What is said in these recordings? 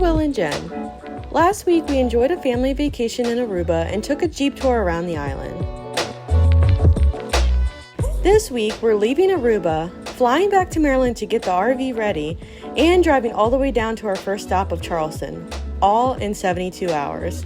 Will and Jen. Last week we enjoyed a family vacation in Aruba and took a Jeep tour around the island. This week we're leaving Aruba, flying back to Maryland to get the RV ready, and driving all the way down to our first stop of Charleston, all in 72 hours.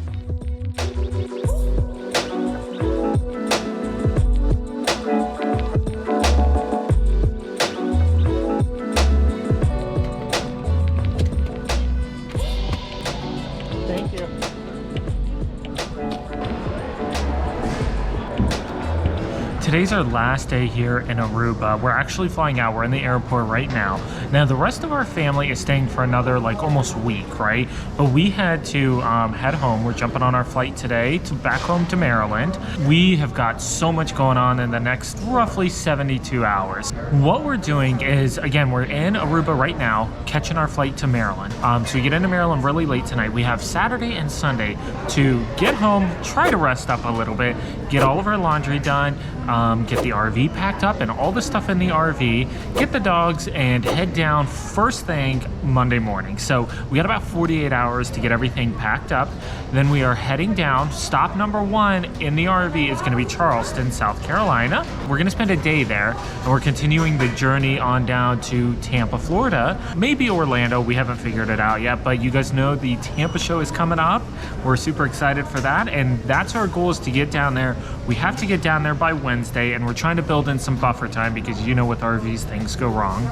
Today's our last day here in Aruba. We're actually flying out. We're in the airport right now. Now, the rest of our family is staying for another almost week, right? But we had to head home. We're jumping on our flight today to back home to Maryland. We have got so much going on in the next roughly 72 hours. What we're doing is, again, we're in Aruba right now, catching our flight to Maryland. So we get into Maryland really late tonight. We have Saturday and Sunday to get home, try to rest up a little bit, get all of our laundry done, get the RV packed up and all the stuff in the RV, get the dogs, and head down first thing Monday morning. So we got about 48 hours to get everything packed up. Then we are heading down. Stop number one in the RV is going to be Charleston, South Carolina. We're going to spend a day there, and we're continuing the journey on down to Tampa, Florida. Maybe Orlando. We haven't figured it out yet, but you guys know the Tampa show is coming up. We're super excited for that, and that's our goal, is to get down there. We have to get down there by Wednesday, and we're trying to build in some buffer time because with RVs things go wrong,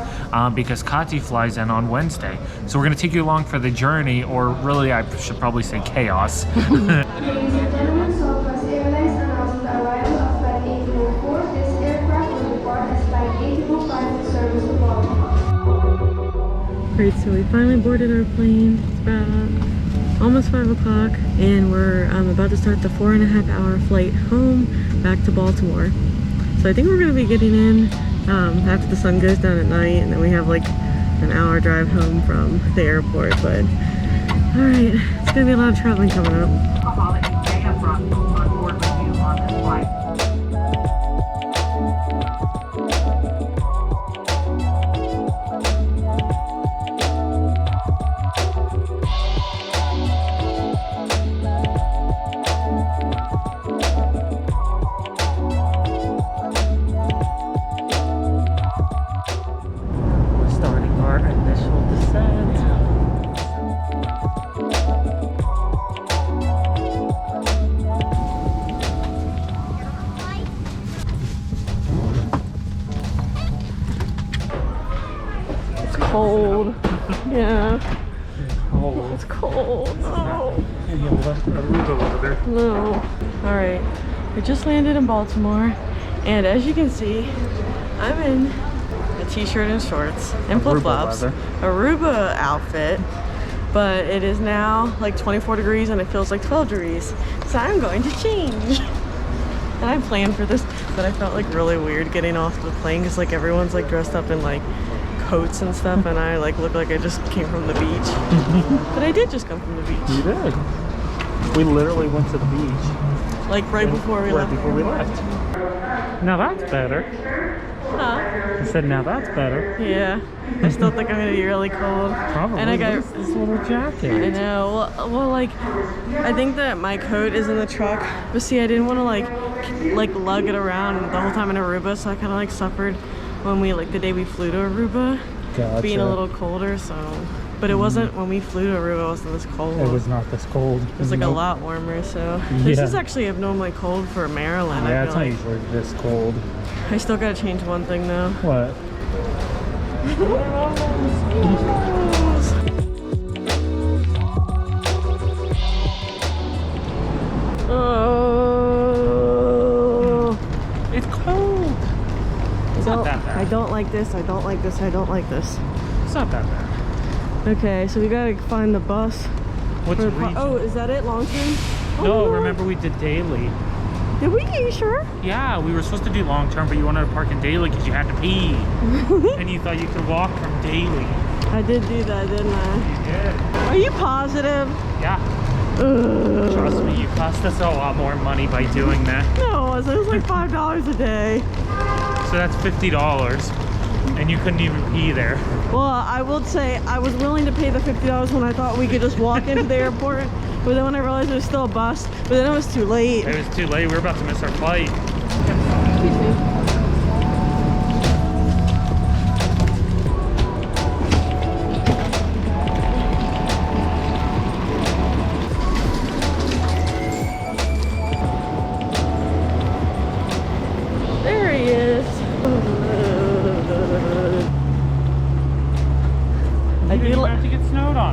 because Kati flies in on Wednesday. So we're going to take you along for the journey, or really I should probably say chaos. Ladies and gentlemen, Southwest Airlines announced the arrival of Flight 1804. This aircraft will depart as Flight 1805 for service to Baltimore. Great, so we finally boarded our plane. It's about almost 5 o'clock, and we're about to start the 4.5-hour flight home back to Baltimore. So I think we're going to be getting in after the sun goes down at night, and then we have an hour drive home from the airport. But all right, it's going to be a lot of traveling coming up. Cold. Yeah. Cold. It's cold. No. Aruba No. Alright. We just landed in Baltimore, and as you can see, I'm in a t-shirt and shorts and flip-flops. Aruba outfit. But it is now 24 degrees and it feels like 12 degrees. So I'm going to change. And I planned for this, but I felt really weird getting off the plane because everyone's dressed up in coats and stuff, and I look like I just came from the beach. But I did just come from the beach. You did. We literally went to the beach. Right before we left. Now that's better. Huh? I said, now that's better. Yeah. I still think I'm gonna be really cold. Probably. And I got this little jacket. I know. Well, I think that my coat is in the truck, but see, I didn't want to lug it around the whole time in Aruba, so I kind of suffered when we the day we flew to Aruba. Gotcha. Being a little colder, so. But it wasn't, when we flew to Aruba, it wasn't this cold. It was not this cold. It was a lot warmer, so. This is actually abnormally cold for Maryland. Yeah, I it's feel not usually this cold. I still gotta change one thing though. What? Oh. It's cold. It's not that bad. I don't like this, I don't like this, I don't like this. It's not that bad. Okay, so we gotta find the bus. What's region? Oh, is that it? Long term? Oh, no, remember we did daily. Did we? Are you sure? Yeah, we were supposed to do long term, but you wanted to park in daily because you had to pee. And you thought you could walk from daily. I did do that, didn't I? You did. Are you positive? Yeah. Ugh. Trust me, you cost us a lot more money by doing that. No, it was $5 a day. So that's $50. and you couldn't even pee there. Well, I will say I was willing to pay the $50 when I thought we could just walk into the airport, but then when I realized it was still a bus, but then it was too late. It was too late. We were about to miss our flight. Excuse me. There he is.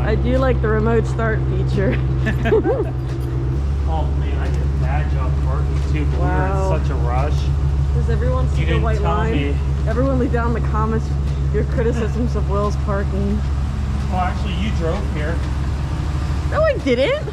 I do like the remote start feature. Oh man, I did a bad job parking too, but Wow. we were in such a rush. Does everyone see You the didn't white tell line? me. Everyone leave down in the comments your criticisms of Will's parking. Well, actually, you drove here. No, I didn't.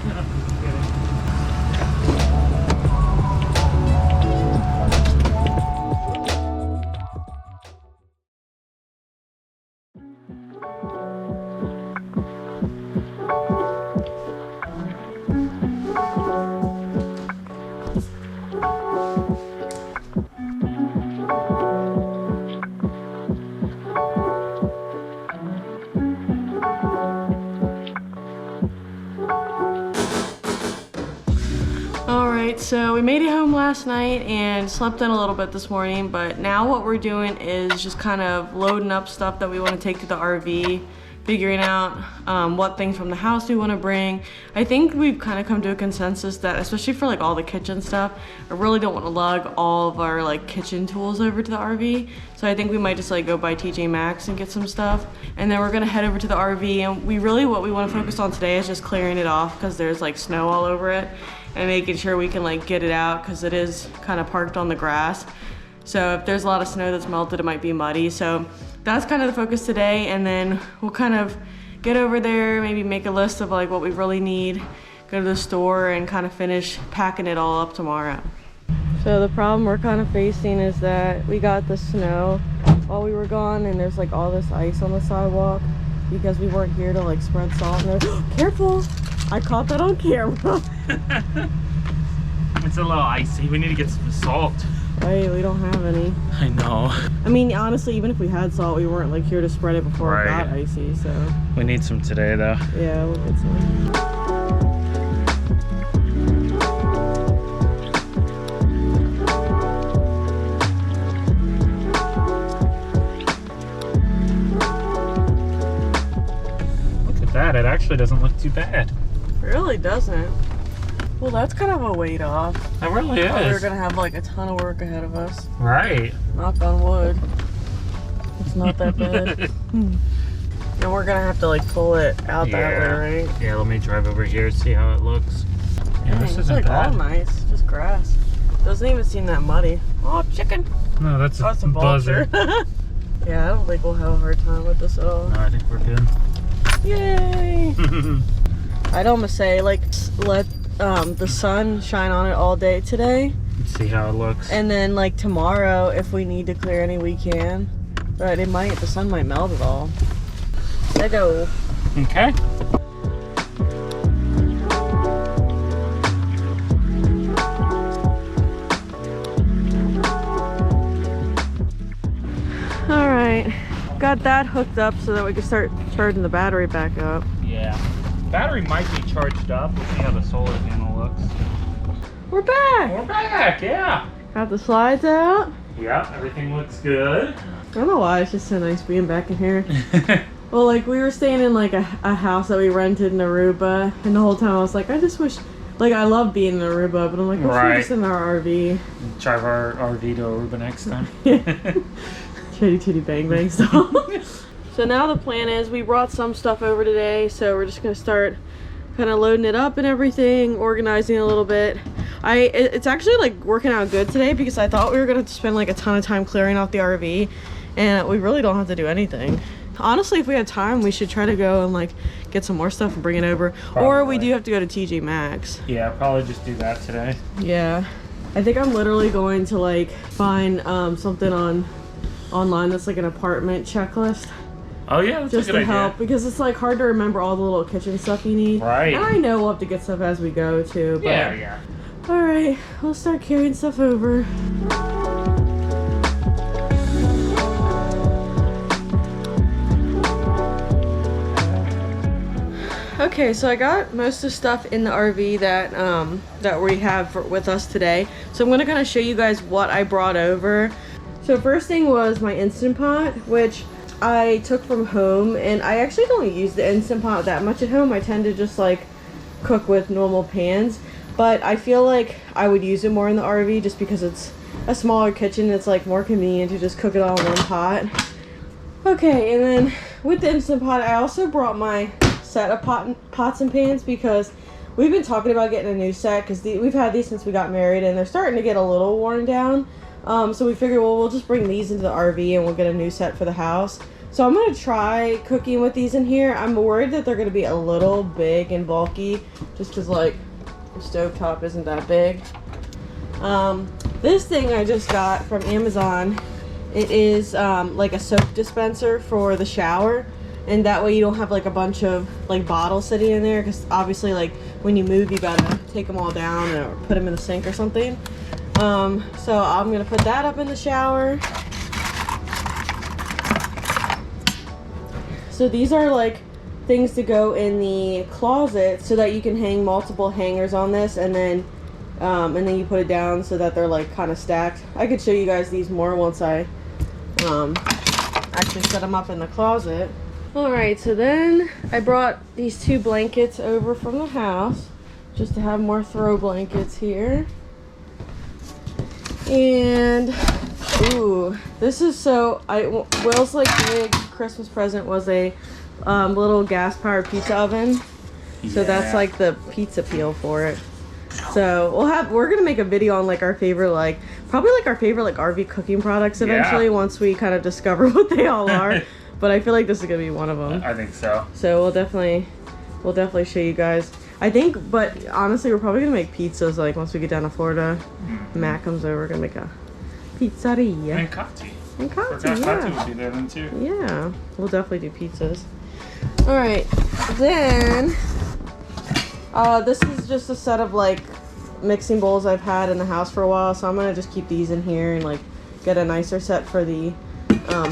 Alright, so we made it home last night and slept in a little bit this morning, but now what we're doing is just kind of loading up stuff that we want to take to the RV, figuring out what things from the house we want to bring. I think we've kind of come to a consensus that, especially for like all the kitchen stuff, I really don't want to lug all of our like kitchen tools over to the RV. So I think we might just like go by TJ Maxx and get some stuff. And then we're gonna head over to the RV, and what we want to focus on today is just clearing it off because there's like snow all over it, and making sure we can like get it out because it is kind of parked on the grass. So if there's a lot of snow that's melted, it might be muddy. So that's kind of the focus today, and then we'll kind of get over there, maybe make a list of like what we really need, go to the store, and kind of finish packing it all up tomorrow. So the problem we're kind of facing is that we got the snow while we were gone, and there's like all this ice on the sidewalk because we weren't here to like spread salt. And careful! I caught that on camera. It's a little icy. We need to get some salt. Right, we don't have any. I know. I mean, honestly, even if we had salt, we weren't like here to spread it before it got icy, so. We need some today though. Yeah, we'll get some. Look at that. It actually doesn't look too bad. It really doesn't. Well, that's kind of a weight off. It really is. We're gonna have like a ton of work ahead of us. Right. Knock on wood. It's not that bad. And we're gonna have to like pull it out that way, right? Yeah, let me drive over here, see how it looks. Yeah, Dang, this it's isn't like bad. all nice, just grass. Doesn't even seem that muddy. Oh, chicken. No, that's Oh, it's a buzzer. vulture. Yeah, I don't think we'll have a hard time with this at all. No, I think we're good. Yay! I'd almost say like let the sun shine on it all day today, Let's see how it looks. and then like tomorrow, if we need to clear any, we can. But the sun might melt it all. Let's go. Okay. All right, got that hooked up so that we can start charging the battery back up. Yeah. Battery might be charged up. We'll see how the solar panel looks. We're back. We're back, yeah. Got the slides out. Yeah, everything looks good. I don't know why, it's just so nice being back in here. Well, like we were staying in like a house that we rented in Aruba, and the whole time I was like, I just wish, like I love being in Aruba, but I'm like, wish we were just in our RV. Drive our RV to Aruba next time. Chitty chitty bang bang stuff. So now the plan is we brought some stuff over today, so we're just gonna start kind of loading it up and everything, organizing a little bit. It's actually like working out good today because I thought we were gonna spend like a ton of time clearing out the RV, and we really don't have to do anything. Honestly, if we had time, we should try to go and like get some more stuff and bring it over. Probably. Or we do have to go to TJ Maxx. Yeah, probably just do that today. Yeah, I think I'm literally going to like find something online that's like an apartment checklist. Oh yeah, that's Just a good to help, idea. because it's like hard to remember all the little kitchen stuff you need. Right. And I know we'll have to get stuff as we go too. But Yeah. all right, we'll start carrying stuff over. Okay, so I got most of the stuff in the RV that that we have with us today. So I'm gonna kind of show you guys what I brought over. So first thing was my Instant Pot, which I took from home, and I actually don't use the Instant Pot that much at home. I tend to just like cook with normal pans, but I feel like I would use it more in the RV just because it's a smaller kitchen. It's like more convenient to just cook it all in one pot. Okay, and then with the Instant Pot, I also brought my set of pots and pans because we've been talking about getting a new set because we've had these since we got married and they're starting to get a little worn down. So we figured, well, we'll just bring these into the RV and we'll get a new set for the house. So I'm going to try cooking with these in here. I'm worried that they're going to be a little big and bulky just because, like, the stovetop isn't that big. This thing I just got from Amazon. It is like a soap dispenser for the shower. And that way you don't have like a bunch of like bottles sitting in there because obviously like when you move you gotta take them all down or put them in the sink or something. So I'm gonna put that up in the shower. So these are like things to go in the closet so that you can hang multiple hangers on this, and then you put it down so that they're like kind of stacked. I could show you guys these more once I actually set them up in the closet. Alright, so then I brought these 2 blankets over from the house just to have more throw blankets here. And, ooh, this is Will's like big Christmas present was a little gas-powered pizza oven. Yeah. So that's like the pizza peel for it. So we're gonna make a video on like our favorite probably our favorite RV cooking products eventually, once we kind of discover what they all are. But I feel like this is gonna be one of them. I think so. So we'll definitely show you guys. I think, but honestly, we're probably gonna make pizzas like once we get down to Florida. Matt comes over, we're gonna make a pizzeria. And Kati. Yeah. Kati would be there then too. Yeah, we'll definitely do pizzas. All right, then this is just a set of like mixing bowls I've had in the house for a while, so I'm gonna just keep these in here and like get a nicer set for the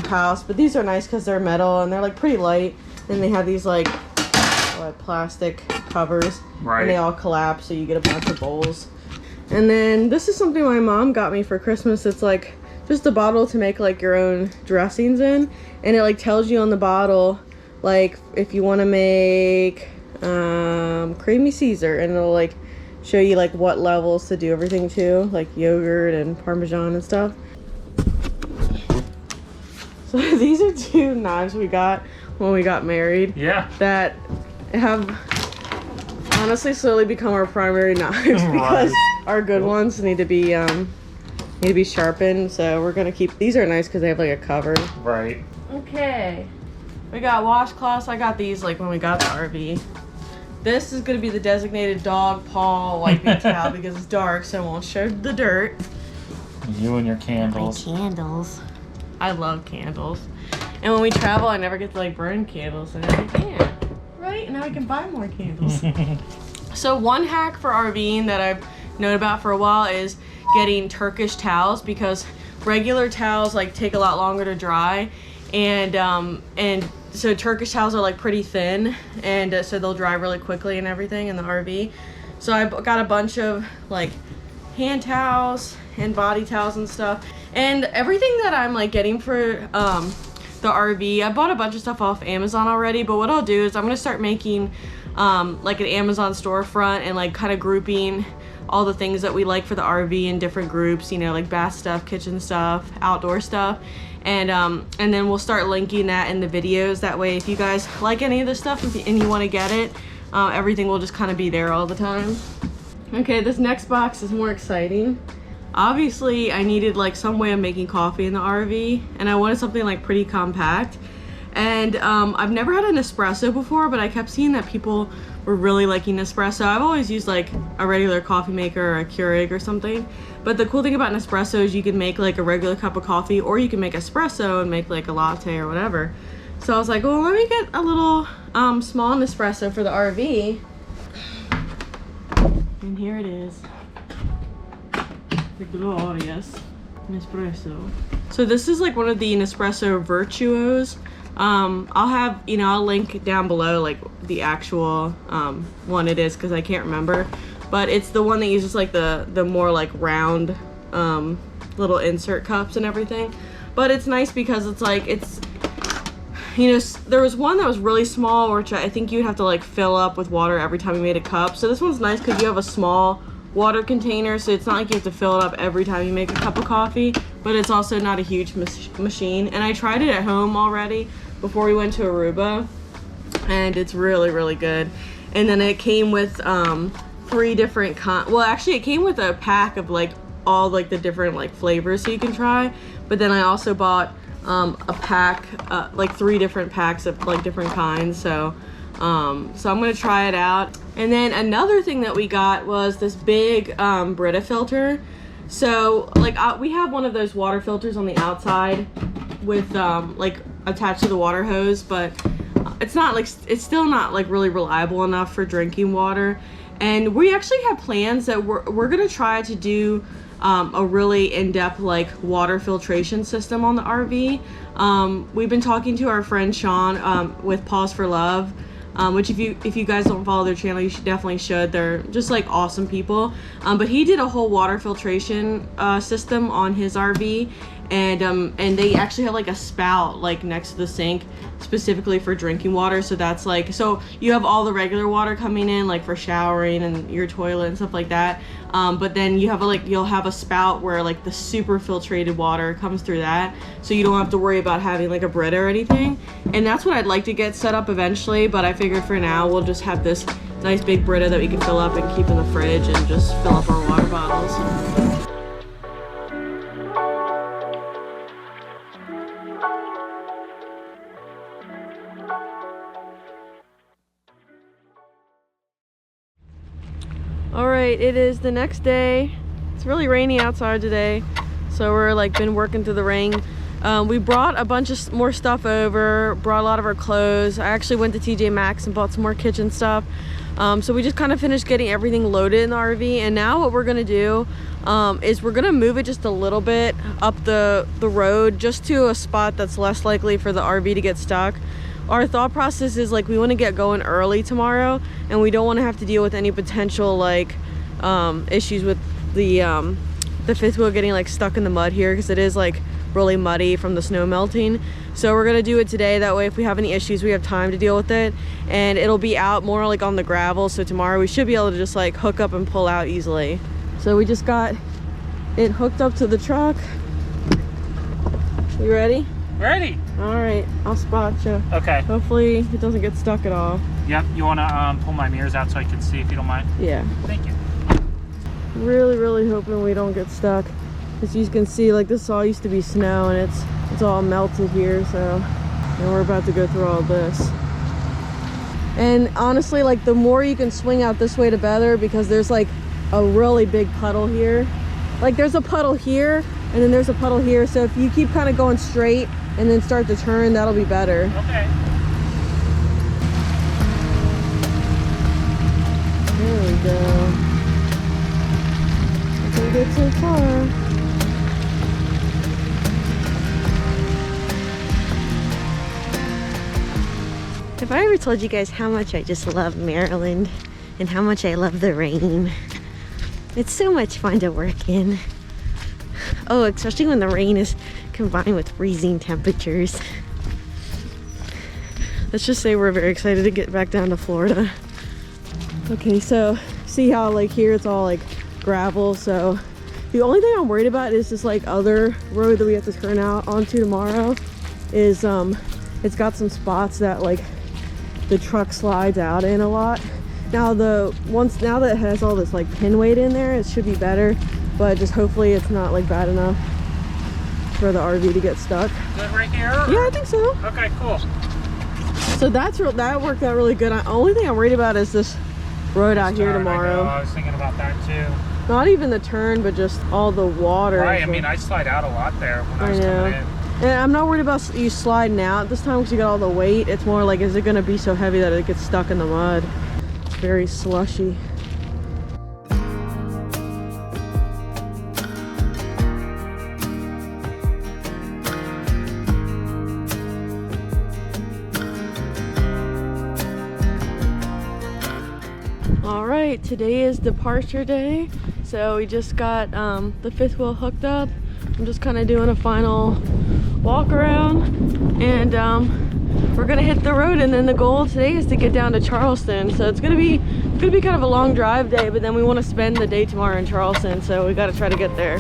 house. But these are nice because they're metal and they're like pretty light, and they have these like plastic covers, right, and they all collapse so you get a bunch of bowls. And then this is something my mom got me for Christmas. It's like just a bottle to make like your own dressings in, and it like tells you on the bottle like if you want to make creamy Caesar, and it'll like show you like what levels to do everything to, like yogurt and Parmesan and stuff. So these are 2 knives we got when we got married. Yeah. That have honestly slowly become our primary knives because our good ones need to be sharpened. So we're gonna keep these. Are nice because they have like a cover. Right. Okay. We got washcloths. I got these like when we got the RV. This is gonna be the designated dog paw wiping towel because it's dark, so it won't show the dirt. You and your candles. My candles. I love candles. And when we travel, I never get to like burn candles, and I can. Right? Now we can buy more candles. So one hack for RVing that I've known about for a while is getting Turkish towels, because regular towels like take a lot longer to dry, and so Turkish towels are like pretty thin, and so they'll dry really quickly and everything in the RV. So I got a bunch of like hand towels and body towels and stuff, and everything that I'm like getting for the RV. I bought a bunch of stuff off Amazon already, but what I'll do is I'm gonna start making like an Amazon storefront and like kind of grouping all the things that we like for the RV in different groups, you know, like bath stuff, kitchen stuff, outdoor stuff, and then we'll start linking that in the videos. That way if you guys like any of this stuff and you want to get it, everything will just kind of be there all the time. Okay, this next box is more exciting. Obviously I needed like some way of making coffee in the RV, and I wanted something like pretty compact. And I've never had an espresso before, but I kept seeing that people were really liking Nespresso. I've always used like a regular coffee maker or a Keurig or something. But the cool thing about Nespresso is you can make like a regular cup of coffee, or you can make espresso and make like a latte or whatever. So I was like, well, let me get a little small Nespresso for the RV. And here it is. The glorious Nespresso. So this is like one of the Nespresso Virtuos. I'll have, you know, I'll link down below like the actual one it is because I can't remember, but it's the one that uses like the more like round little insert cups and everything. But it's nice because it's like, it's, you know, there was one that was really small, which I think you'd have to like fill up with water every time you made a cup. So this one's nice because you have a small water container, so it's not like you have to fill it up every time you make a cup of coffee, but it's also not a huge machine. And I tried it at home already before we went to Aruba, and it's really, really good. And then it came with 3 different well, actually it came with a pack of like all like the different like flavors so you can try. But then I also bought a pack, like 3 different packs of like different kinds. So I'm gonna try it out. And then another thing that we got was this big Brita filter. So like we have one of those water filters on the outside with like attached to the water hose, but it's not like, it's still not like really reliable enough for drinking water. And we actually have plans that we're gonna try to do a really in-depth like water filtration system on the RV. We've been talking to our friend Sean with Pause for Love, which if you guys don't follow their channel, you definitely should. They're just like awesome people. But he did a whole water filtration system on his RV, and they actually have like a spout like next to the sink specifically for drinking water. So that's like, so you have all the regular water coming in like for showering and your toilet and stuff like that, but then you have you'll have a spout where like the super filtrated water comes through that, so you don't have to worry about having like a Brita or anything. And that's what I'd like to get set up eventually, but I figured for now we'll just have this nice big Brita that we can fill up and keep in the fridge and just fill up our water bottles. All right, it is the next day. It's really rainy outside today, so we're like been working through the rain. We brought a bunch of more stuff over, brought a lot of our clothes. I actually went to TJ Maxx and bought some more kitchen stuff. So we just kind of finished getting everything loaded in the RV, and now what we're gonna do is we're gonna move it just a little bit up the road, just to a spot that's less likely for the RV to get stuck. Our thought process is like we want to get going early tomorrow, and we don't want to have to deal with any potential like issues with the fifth wheel getting like stuck in the mud here, because it is like really muddy from the snow melting. So we're gonna do it today, that way if we have any issues we have time to deal with it, and it'll be out more like on the gravel, so tomorrow we should be able to just like hook up and pull out easily. So we just got it hooked up to the truck. You ready? Ready. All right, I'll spot you. Okay. Hopefully it doesn't get stuck at all. Yep. You want to pull my mirrors out so I can see, if you don't mind? Yeah. Thank you. Really hoping we don't get stuck. As you can see, like this all used to be snow, and it's all melted here. So, and we're about to go through all this. And honestly, like the more you can swing out this way, the better, because there's like a really big puddle here. Like there's a puddle here, and then there's a puddle here. So if you keep kind of going straight and then start to turn, that'll be better. Okay. There we go. Looking good so far. Have I ever told you guys how much I just love Maryland and how much I love the rain? It's so much fun to work in. Oh, especially when the rain is combined with freezing temperatures. Let's just say we're very excited to get back down to Florida. Okay, so see how like here it's all like gravel, so the only thing I'm worried about is this like other road that we have to turn out onto tomorrow is it's got some spots that like the truck slides out in a lot. Now now that it has all this like pin weight in there, it should be better, but just hopefully it's not like bad enough for the RV to get stuck. Good right here? Yeah, I think so. Okay, cool. So that worked out really good. The only thing I'm worried about is this road out here tomorrow. I was thinking about that too. Not even the turn, but just all the water. Right, I mean, I slide out a lot there when I was coming in. And I'm not worried about you sliding out this time because you got all the weight. It's more like, is it going to be so heavy that it gets stuck in the mud? It's very slushy. All right, today is departure day. So we just got the fifth wheel hooked up. I'm just kind of doing a final walk around, and we're gonna hit the road. And then the goal today is to get down to Charleston. So it's gonna be kind of a long drive day, but then we want to spend the day tomorrow in Charleston. So we got to try to get there.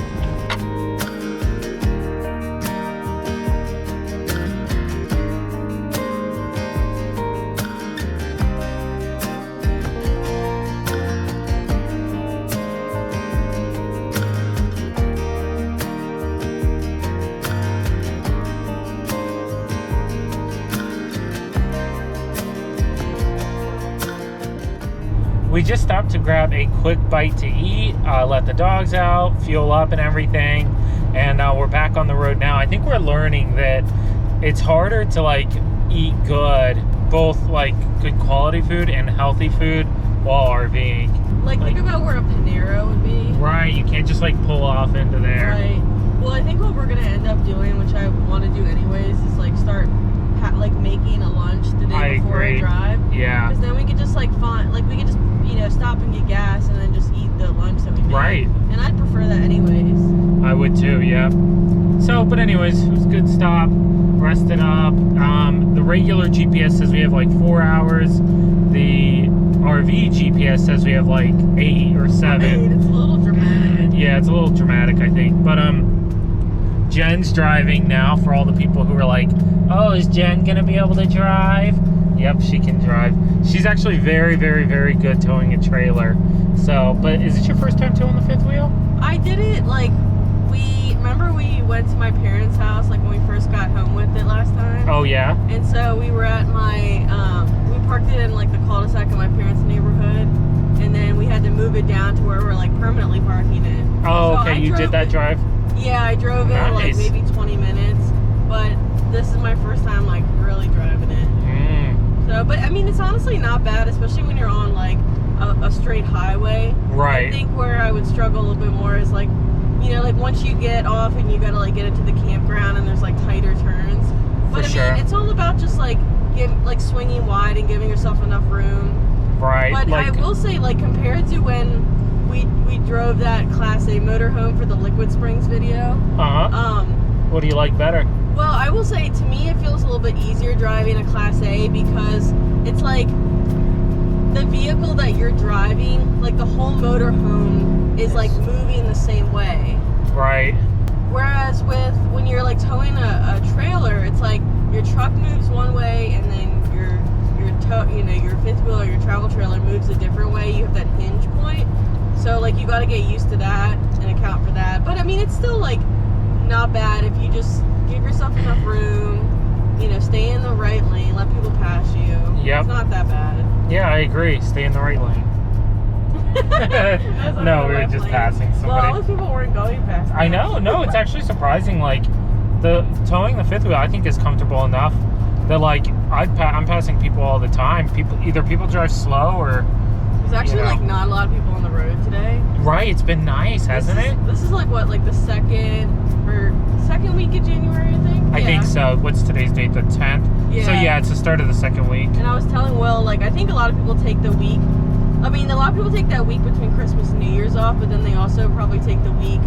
We just stopped to grab a quick bite to eat, let the dogs out, fuel up and everything, and we're back on the road now. I think we're learning that it's harder to like eat good, both like good quality food and healthy food while RVing. Like think about where a Panera would be. Right, you can't just like pull off into there. Right. Well, I think what we're gonna end up doing, which I want to do anyways, is like start like making a lunch the day before I drive. Yeah. Because then we could just like we could just stop and get gas and then just eat the lunch that we made. Right. And I'd prefer that anyways. I would too, yeah. So, but anyways, it was a good stop. Rested up. The regular GPS says we have like 4 hours. The RV GPS says we have like 8 or 7. Right, it's a little dramatic. Yeah, it's a little dramatic, I think. But Jen's driving now, for all the people who are like, oh, is Jen gonna be able to drive? Yep, she can drive. She's actually very, very, very good towing a trailer. So, but is it your first time towing the fifth wheel? I did it like, remember we went to my parents' house like when we first got home with it last time? Oh yeah? And so we were at my, we parked it in like the cul-de-sac in my parents' neighborhood, and then we had to move it down to where we're like permanently parking it. Oh, so okay, you did that drive? Yeah, I drove it like maybe 20 minutes, but this is my first time like really driving it. So, but I mean, it's honestly not bad, especially when you're on like a straight highway. Right. I think where I would struggle a little bit more is like, like once you get off and you gotta like get into the campground and there's like tighter turns. But I mean, it's all about just like swinging wide and giving yourself enough room. Right. But I will say, like, compared to when we drove that Class A motorhome for the Liquid Springs video. What do you like better? Well, I will say, to me, it feels a little bit easier driving a Class A because it's like the vehicle that you're driving, like the whole motorhome is like moving the same way. Right. Whereas when you're like towing a trailer, it's like your truck moves one way and then your fifth wheel or your travel trailer moves a different way. You have that hinge point. So like you got to get used to that and account for that. But I mean, it's still like not bad if you just give yourself enough room, stay in the right lane, let people pass you. Yep. It's not that bad. Yeah, I agree. Stay in the right lane. No, we were just passing somebody. Well, all those people weren't going fast. I know. No, it's actually surprising. Like, towing the fifth wheel, I think, is comfortable enough that, like, I'm passing people all the time. Either people drive slow or... There's actually, like, not a lot of people on the road today. Right. It's been nice, hasn't it? This is, like, what, like the second week of January, I think? I think so. What's today's date? The 10th? Yeah. So, yeah, it's the start of the second week. And I was telling Will, like, I think a lot of people take the week. I mean, a lot of people take that week between Christmas and New Year's off, but then they also probably take the week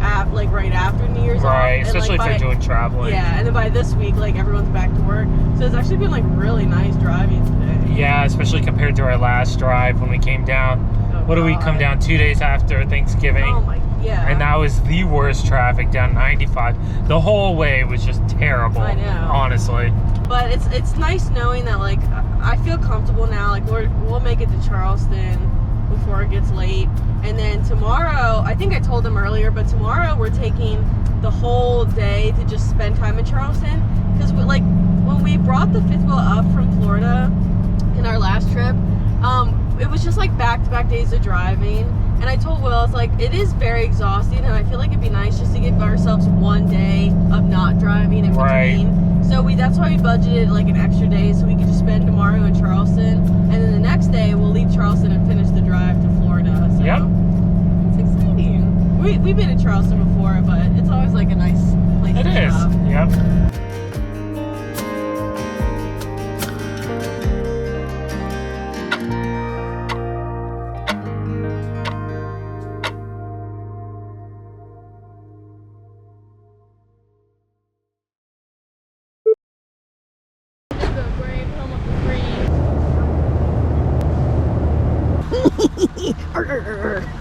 right after New Year's off. Right, especially if you're doing traveling. Yeah, and then by this week, like, everyone's back to work. So it's actually been, like, really nice driving today. Yeah, especially compared to our last drive when we came down. What did we come down 2 days after Thanksgiving? Oh, my, yeah. And that was the worst traffic down 95. The whole way was just terrible. I know. Honestly. But it's nice knowing that, like, I feel comfortable now. Like, we'll make it to Charleston before it gets late. And then tomorrow, I think I told them earlier, but tomorrow we're taking the whole day to just spend time in Charleston. Because, like, when we brought the fifth wheel up from Florida in our last trip, it was just, like, back-to-back days of driving. And I told Will, it's like, it is very exhausting, and I feel like it'd be nice just to give ourselves one day of not driving in between. So that's why we budgeted like an extra day so we could just spend tomorrow in Charleston, and then the next day we'll leave Charleston and finish the drive to Florida. So it's exciting. We've been to Charleston before, but it's always like a nice place to stop. Yep. Arr, arr, arr.